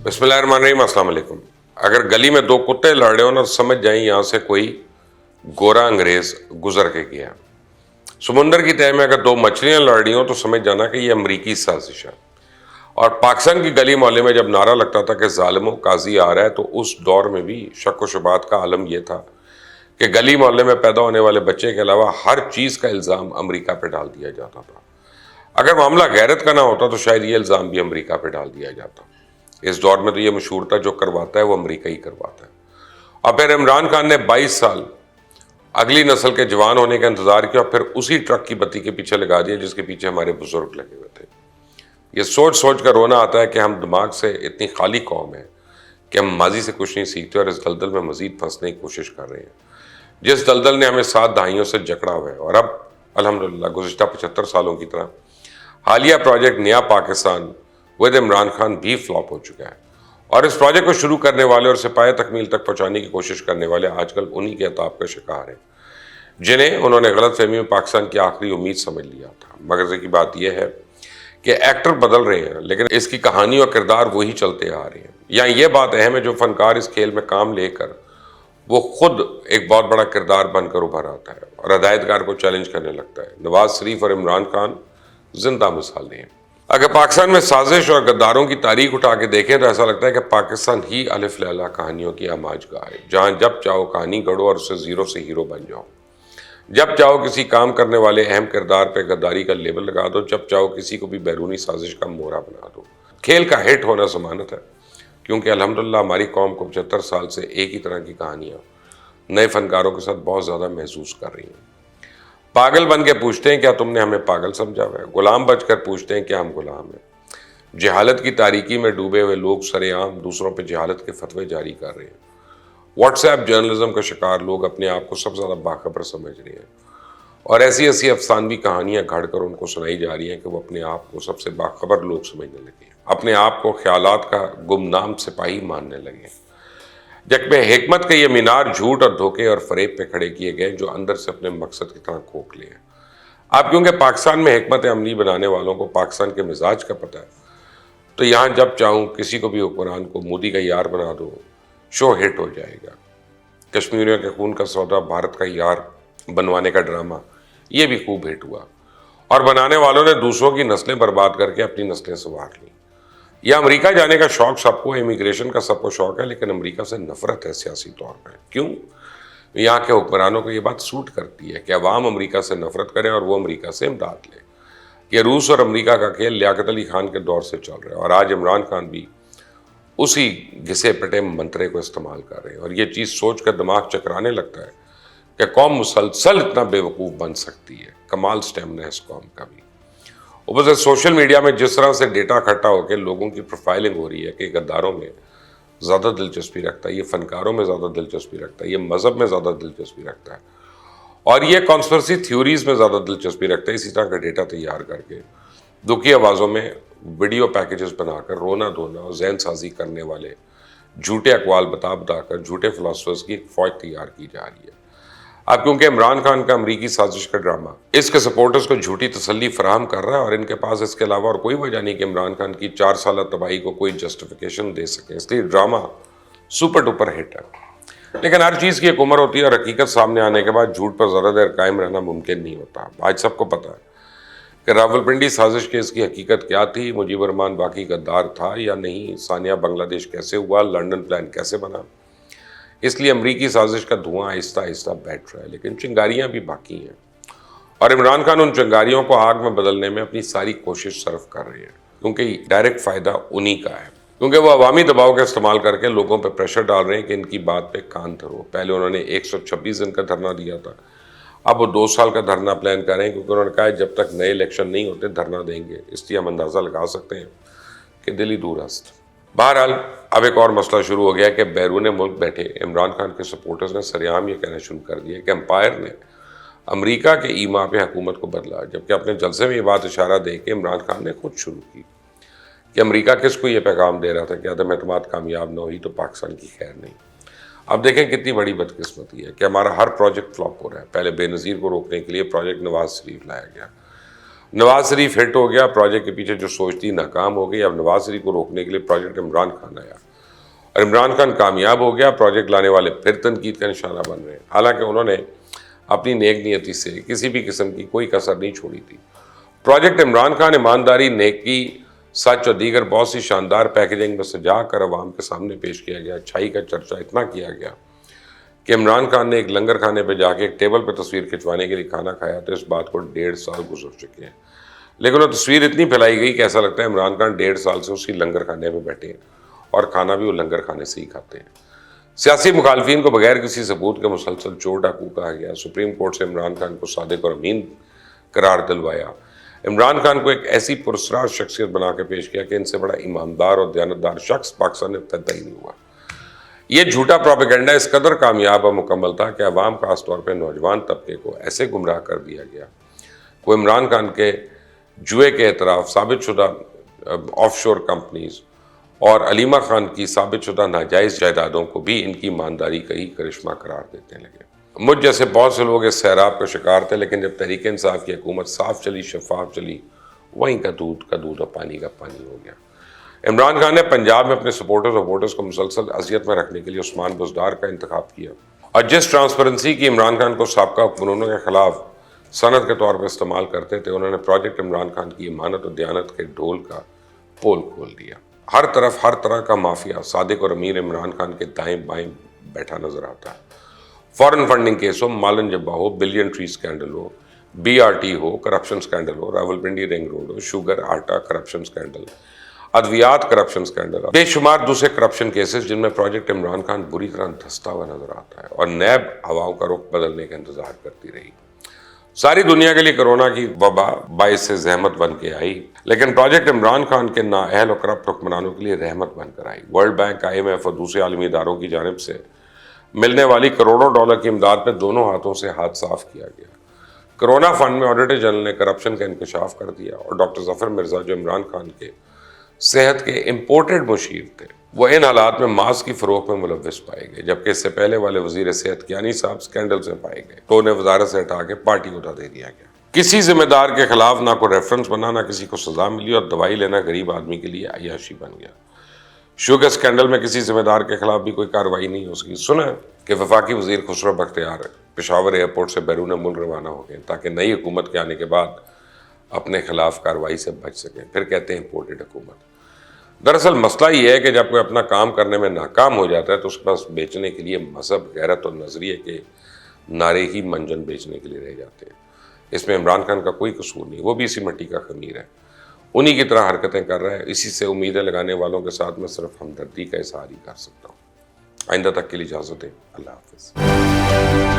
بسم اللہ الرحمن الرحیم، السلام علیکم۔ اگر گلی میں دو کتے لڑ رہے ہوں اور سمجھ جائیں یہاں سے کوئی گورا انگریز گزر کے گیا، سمندر کی تہہ میں اگر دو مچھلیاں لڑ رہی ہوں تو سمجھ جانا کہ یہ امریکی سازش ہے۔ اور پاکستان کی گلی محلے میں جب نعرہ لگتا تھا کہ ظالموں قاضی آ رہا ہے، تو اس دور میں بھی شک و شبہات کا عالم یہ تھا کہ گلی محلے میں پیدا ہونے والے بچے کے علاوہ ہر چیز کا الزام امریکہ پہ ڈال دیا جاتا تھا۔ اگر معاملہ غیرت کا نہ ہوتا تو شاید یہ الزام بھی امریکہ پہ ڈال دیا جاتا۔ اس دور میں تو یہ مشہور تھا جو کرواتا ہے وہ امریکہ ہی کرواتا ہے۔ اور پھر عمران خان نے 22 سال اگلی نسل کے جوان ہونے کا انتظار کیا اور پھر اسی ٹرک کی بتی کے پیچھے لگا دیا جس کے پیچھے ہمارے بزرگ لگے ہوئے تھے۔ یہ سوچ سوچ کر رونا آتا ہے کہ ہم دماغ سے اتنی خالی قوم ہے کہ ہم ماضی سے کچھ نہیں سیکھتے اور اس دلدل میں مزید پھنسنے کی کوشش کر رہے ہیں جس دلدل نے ہمیں 7 دہائیوں سے جکڑا ہوا ہے۔ اور اب الحمدللہ گزشتہ 75 سالوں کی طرح حالیہ پروجیکٹ نیا پاکستان ود عمران خان بھی فلاپ ہو چکا ہے، اور اس پروجیکٹ کو شروع کرنے والے اور سپاہی تکمیل تک پہنچانے کی کوشش کرنے والے آج کل انہی کے عطاب کا شکار ہیں جنہیں انہوں نے غلط فہمی میں پاکستان کی آخری امید سمجھ لیا تھا۔ مگر کی بات یہ ہے کہ ایکٹر بدل رہے ہیں لیکن اس کی کہانی اور کردار وہی چلتے آ رہے ہیں۔ یہاں یہ بات اہم ہے جو فنکار اس کھیل میں کام لے کر وہ خود ایک بہت بڑا کردار بن کر ابھر آتا ہے اور ہدایتکار کو چیلنج کرنے لگتا ہے۔ نواز شریف اور عمران خان زندہ مثالیں ہیں۔ اگر پاکستان میں سازش اور غداروں کی تاریخ اٹھا کے دیکھیں تو ایسا لگتا ہے کہ پاکستان ہی الف لیلا کہانیوں کی آماج گاہ ہے، جہاں جب چاہو کہانی گڑھو اور اسے زیرو سے ہیرو بن جاؤ، جب چاہو کسی کام کرنے والے اہم کردار پہ غداری کا لیبل لگا دو، جب چاہو کسی کو بھی بیرونی سازش کا مورا بنا دو۔ کھیل کا ہٹ ہونا ضمانت ہے، کیونکہ الحمدللہ ہماری قوم کو 75 سال سے ایک ہی طرح کی کہانیاں نئے فنکاروں کے ساتھ بہت زیادہ محسوس کر رہی ہیں۔ پاگل بن کے پوچھتے ہیں کیا تم نے ہمیں پاگل سمجھا ہوا ہے، غلام بچ کر پوچھتے ہیں کیا ہم غلام ہیں۔ جہالت کی تاریکی میں ڈوبے ہوئے لوگ سرے عام دوسروں پہ جہالت کے فتوے جاری کر رہے ہیں۔ واٹس ایپ جرنلزم کا شکار لوگ اپنے آپ کو سب سے زیادہ باخبر سمجھ رہے ہیں اور ایسی ایسی افسانوی کہانیاں گھڑ کر ان کو سنائی جا رہی ہیں کہ وہ اپنے آپ کو سب سے باخبر لوگ سمجھنے لگے ہیں، اپنے آپ کو خیالات کا گمنام سپاہی ماننے لگے ہیں۔ جبکہ حکمت کے یہ مینار جھوٹ اور دھوکے اور فریب پہ کھڑے کیے گئے جو اندر سے اپنے مقصد کی طرح کھوکھلے ہیں۔ اب کیونکہ پاکستان میں حکمت عملی بنانے والوں کو پاکستان کے مزاج کا پتہ ہے، تو یہاں جب چاہوں کسی کو بھی حکمران کو مودی کا یار بنا دو، شو ہٹ ہو جائے گا۔ کشمیریوں کے خون کا سودا بھارت کا یار بنوانے کا ڈرامہ یہ بھی خوب ہٹ ہوا، اور بنانے والوں نے دوسروں کی نسلیں برباد کر کے اپنی نسلیں سنوار لیں۔ یہ امریکہ جانے کا شوق سب کو، امیگریشن کا سب کو شوق ہے، لیکن امریکہ سے نفرت ہے سیاسی طور پہ۔ کیوں؟ یہاں کے حکمرانوں کو یہ بات سوٹ کرتی ہے کہ عوام امریکہ سے نفرت کریں اور وہ امریکہ سے امداد لے۔ یہ روس اور امریکہ کا کھیل لیاقت علی خان کے دور سے چل رہا ہے، اور آج عمران خان بھی اسی گھسے پٹے منترے کو استعمال کر رہے ہیں۔ اور یہ چیز سوچ کر دماغ چکرانے لگتا ہے کہ قوم مسلسل اتنا بے وقوف بن سکتی ہے۔ کمال سٹیمنا ہے اس قوم کا بھی۔ اوپر سے سوشل میڈیا میں جس طرح سے ڈیٹا اکٹھا ہو کے لوگوں کی پروفائلنگ ہو رہی ہے کہ غداروں میں زیادہ دلچسپی رکھتا ہے، یہ فنکاروں میں زیادہ دلچسپی رکھتا ہے، یہ مذہب میں زیادہ دلچسپی رکھتا ہے، اور یہ کانسپریسی تھیوریز میں زیادہ دلچسپی رکھتا ہے۔ اسی طرح کا ڈیٹا تیار کر کے دکھی آوازوں میں ویڈیو پیکیجز بنا کر رونا دھونا اور ذہن سازی کرنے والے جھوٹے اقوال بتا کر جھوٹے فلاسفرز کی ایک فوج تیار کی جا رہی ہے۔ اب کیونکہ عمران خان کا امریکی سازش کا ڈرامہ اس کے سپورٹرز کو جھوٹی تسلی فراہم کر رہا ہے، اور ان کے پاس اس کے علاوہ اور کوئی وجہ نہیں کہ عمران خان کی 4 سالہ تباہی کو کوئی جسٹیفیکیشن دے سکے، اس لیے ڈرامہ سپر ڈپر ہٹ ہے۔ لیکن ہر چیز کی ایک عمر ہوتی ہے، اور حقیقت سامنے آنے کے بعد جھوٹ پر ذرا دیر قائم رہنا ممکن نہیں ہوتا۔ آج سب کو پتہ ہے کہ راولپنڈی سازش کیس کی حقیقت کیا تھی، مجیب الرحمان واقعی غدار تھا یا نہیں، ثانیہ بنگلہ دیش کیسے ہوا، لنڈن پلان کیسے بنا۔ اس لیے امریکی سازش کا دھواں آہستہ آہستہ بیٹھ رہا ہے، لیکن چنگاریاں بھی باقی ہیں، اور عمران خان ان چنگاریوں کو آگ میں بدلنے میں اپنی ساری کوشش صرف کر رہے ہیں، کیونکہ ڈائریکٹ فائدہ انہی کا ہے، کیونکہ وہ عوامی دباؤ کا استعمال کر کے لوگوں پہ پریشر ڈال رہے ہیں کہ ان کی بات پہ کان دھرو۔ پہلے انہوں نے 126 دن کا دھرنا دیا تھا، اب وہ 2 سال کا دھرنا پلان کر رہے ہیں، کیونکہ انہوں نے کہا ہے جب تک نئے الیکشن نہیں ہوتے دھرنا دیں گے۔ اس لیے ہم اندازہ لگا سکتے ہیں کہ دلی دور است۔ بہرحال اب ایک اور مسئلہ شروع ہو گیا کہ بیرون ملک بیٹھے عمران خان کے سپورٹرز نے سریعام یہ کہنا شروع کر دیا کہ امپائر نے امریکہ کے ایما پہ حکومت کو بدلا، جبکہ اپنے جلسے میں یہ بات اشارہ دے کے عمران خان نے خود شروع کی کہ امریکہ کس کو یہ پیغام دے رہا تھا کہ عدم اعتماد کامیاب نہ ہوئی تو پاکستان کی خیر نہیں۔ اب دیکھیں کتنی بڑی بدقسمتی ہے کہ ہمارا ہر پروجیکٹ فلاپ ہو رہا ہے۔ پہلے بے نظیر کو روکنے کے لیے پروجیکٹ نواز شریف لایا گیا، نواز شریف ہٹ ہو گیا، پروجیکٹ کے پیچھے جو سوچ تھی ناکام ہو گئی، اب نواز شریف کو روکنے کے لیے پروجیکٹ عمران خان آیا، اور عمران خان کامیاب ہو گیا، پروجیکٹ لانے والے پھر تنقید کا نشانہ بن رہے ہیں، حالانکہ انہوں نے اپنی نیک نیتی سے کسی بھی قسم کی کوئی کسر نہیں چھوڑی تھی۔ پروجیکٹ عمران خان ایمانداری، نیکی، سچ اور دیگر بہت سی شاندار پیکیجنگ میں سجا کر عوام کے سامنے پیش کیا گیا۔ اچھائی کا چرچا اتنا کیا گیا کہ عمران خان نے ایک لنگر کھانے پہ جا کے ایک ٹیبل پہ تصویر کھنچوانے کے لیے کھانا کھایا، تو اس بات کو 1.5 سال گزر چکے ہیں، لیکن وہ تصویر اتنی پھیلائی گئی کہ ایسا لگتا ہے عمران خان 1.5 سال سے اسی لنگر کھانے میں بیٹھے ہیں اور کھانا بھی وہ لنگر کھانے سے ہی کھاتے ہیں۔ سیاسی مخالفین کو بغیر کسی ثبوت کے مسلسل چور ڈاکو کہا گیا، سپریم کورٹ سے عمران خان کو صادق اور امین قرار دلوایا، عمران خان کو ایک ایسی پراسرار شخصیت بنا کے پیش کیا کہ ان سے بڑا ایماندار اور دیانتدار شخص پاکستان میں پیدا ہی نہیں ہوا۔ یہ جھوٹا پروپیگنڈا اس قدر کامیاب اور مکمل تھا کہ عوام خاص طور پہ نوجوان طبقے کو ایسے گمراہ کر دیا گیا، وہ عمران خان کے جوئے کے اعتراف، ثابت شدہ آف شور کمپنیز اور علیمہ خان کی ثابت شدہ ناجائز جائیدادوں کو بھی ان کی ایمانداری کا ہی کرشمہ قرار دیتے لگے۔ مجھ جیسے بہت سے لوگ اس سیراب کا شکار تھے، لیکن جب تحریک انصاف کی حکومت صاف چلی، شفاف چلی، وہیں کا دودھ اور پانی کا پانی ہو گیا۔ عمران خان نے پنجاب میں اپنے سپورٹرز اور ووٹرز کو مسلسل اذیت میں رکھنے کے لیے عثمان بزدار کا انتخاب کیا، اور جس ٹرانسپیرنسی کی عمران خان کو سابقہ حکمرانوں کے خلاف سند کے طور پر استعمال کرتے تھے، انہوں نے پروجیکٹ عمران خان کی امانت اور دیانت کے ڈھول کا پول کھول دیا۔ ہر طرف ہر طرح کا مافیا صادق اور امیر عمران خان کے دائیں بائیں بیٹھا نظر آتا ہے۔ فورن فنڈنگ کیس ہو، مالن جبا ہو، بلین ٹری سکینڈل ہو، BRT ہو، کرپشن سکینڈل ہو، راولپنڈی رنگ روڈ ہو، شوگر آٹا کرپشن سکینڈل، ادویات کرپشن سکینڈل، بے شمار دوسرے کرپشن کیسز جن میں پروجیکٹ عمران خان بری طرح دھستا ہوا نظر آتا ہے، اور نیب ہواؤں کا رخ بدلنے کا انتظار کرتی رہی۔ ساری دنیا کے لیے کرونا کی وبا باعث سے زحمت بن کے آئی، لیکن پروجیکٹ عمران خان کے نااہل اور کرپٹ حکمرانوں کے لیے رحمت بن کر آئی۔ ورلڈ بینک، IMF اور دوسرے عالمی اداروں کی جانب سے ملنے والی کروڑوں ڈالر کی امداد پہ دونوں ہاتھوں سے ہاتھ صاف کیا گیا۔ کرونا فنڈ میں آڈیٹر جنرل نے کرپشن کا انکشاف کر دیا، اور ڈاکٹر ظفر مرزا جو عمران خان کے صحت کے امپورٹڈ مشیر تھے، وہ ان حالات میں ماسک کی فروخت میں ملوث پائے گئے، جبکہ اس سے پہلے والے وزیر صحت کیانی صاحب سکینڈل سے پائے گئے تو انہیں وزارت سے ہٹا کے پارٹی کو دے دیا گیا۔ کسی ذمہ دار کے خلاف نہ کوئی ریفرنس بنا، نہ کسی کو سزا ملی، اور دوائی لینا غریب آدمی کے لیے عیاشی بن گیا۔ شوگر سکینڈل میں کسی ذمہ دار کے خلاف بھی کوئی کارروائی نہیں ہو سکی۔ سنا کہ وفاقی وزیر خسرو بختیار پشاور ایئرپورٹ سے بیرون ملک روانہ ہو گئے تاکہ نئی حکومت کے آنے کے بعد اپنے خلاف کارروائی سے بچ سکیں، پھر کہتے ہیں امپورٹڈ حکومت۔ دراصل مسئلہ یہ ہے کہ جب کوئی اپنا کام کرنے میں ناکام ہو جاتا ہے تو اس کے پاس بیچنے کے لیے مذہب، غیرت اور نظریے کے نعرے ہی منجن بیچنے کے لیے رہ جاتے ہیں۔ اس میں عمران خان کا کوئی قصور نہیں، وہ بھی اسی مٹی کا خمیر ہے، انہی کی طرح حرکتیں کر رہا ہے۔ اسی سے امیدیں لگانے والوں کے ساتھ میں صرف ہمدردی کا اظہار ہی کر سکتا ہوں۔ آئندہ تک کے لیے اجازت دیں، اللہ حافظ۔